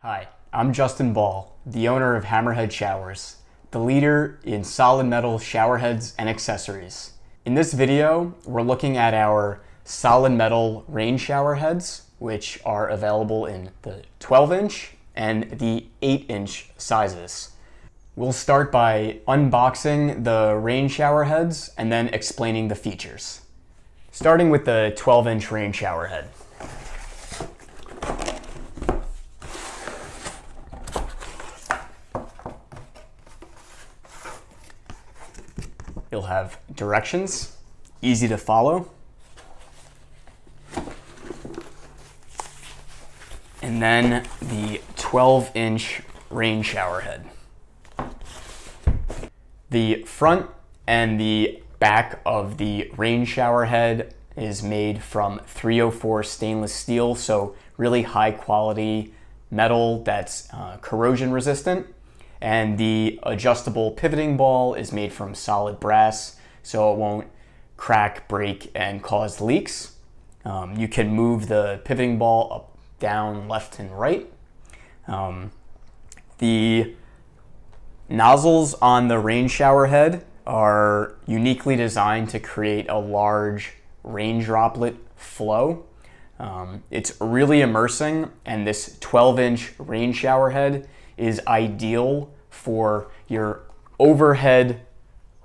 Hi, I'm Justin Ball, the owner of HammerHead Showers, the leader in solid metal shower heads and accessories. In this video, we're looking at our solid metal rain shower heads, which are available in the 12-inch and the 8-inch sizes. We'll start by unboxing the rain shower heads and then explaining the features. Starting with the 12-inch rain shower head. You'll have directions, easy to follow. And then the 12-inch rain shower head. The front and the back of the rain shower head is made from 304 stainless steel, so really high quality metal that's corrosion resistant. And the adjustable pivoting ball is made from solid brass, so it won't crack, break, and cause leaks. You can move the pivoting ball up, down, left, and right. The nozzles on the rain shower head are uniquely designed to create a large rain droplet flow. It's really immersing, and this 12-inch rain shower head is ideal for your overhead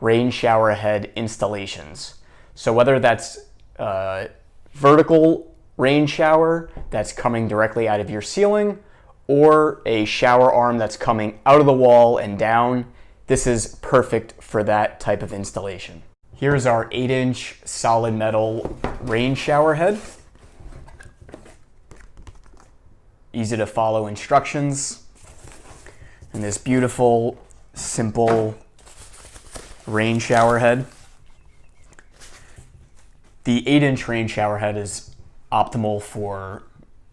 rain shower head installations. So whether that's a vertical rain shower that's coming directly out of your ceiling or a shower arm that's coming out of the wall and down, this is perfect for that type of installation. Here's our 8-inch solid metal rain shower head. Easy to follow instructions. And this beautiful, simple rain shower head. The 8-inch rain shower head is optimal for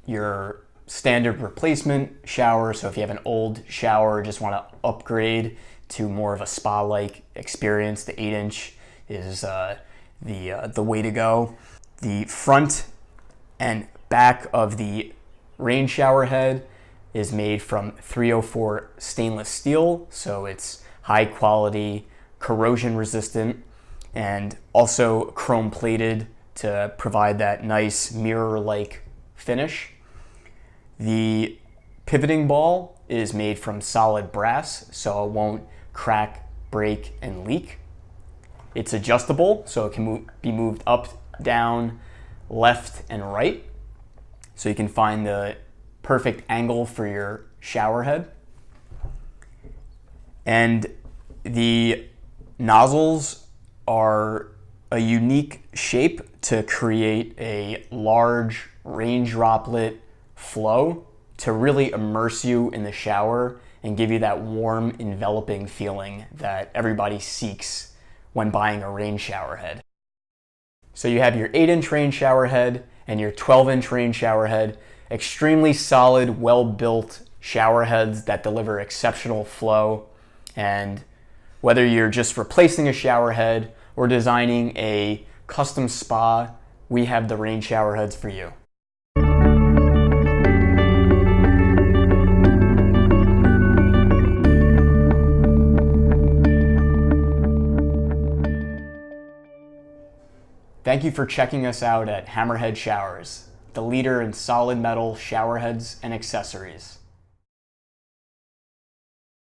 your standard replacement shower. So if you have an old shower, just want to upgrade to more of a spa-like experience, the 8-inch is the way to go. The front and back of the rain shower head is made from 304 stainless steel, so it's high quality, corrosion resistant, and also chrome plated to provide that nice mirror-like finish. The pivoting ball is made from solid brass, so it won't crack, break, and leak. It's adjustable, so it can be moved up, down, left, and right, so you can find the perfect angle for your shower head. And the nozzles are a unique shape to create a large rain droplet flow to really immerse you in the shower and give you that warm, enveloping feeling that everybody seeks when buying a rain shower head. So you have your 8-inch rain shower head and your 12-inch rain shower head. Extremely solid, well-built shower heads that deliver exceptional flow. And whether you're just replacing a shower head or designing a custom spa, we have the rain shower heads for you. Thank you for checking us out at HammerHead Showers, the leader in solid metal shower heads and accessories.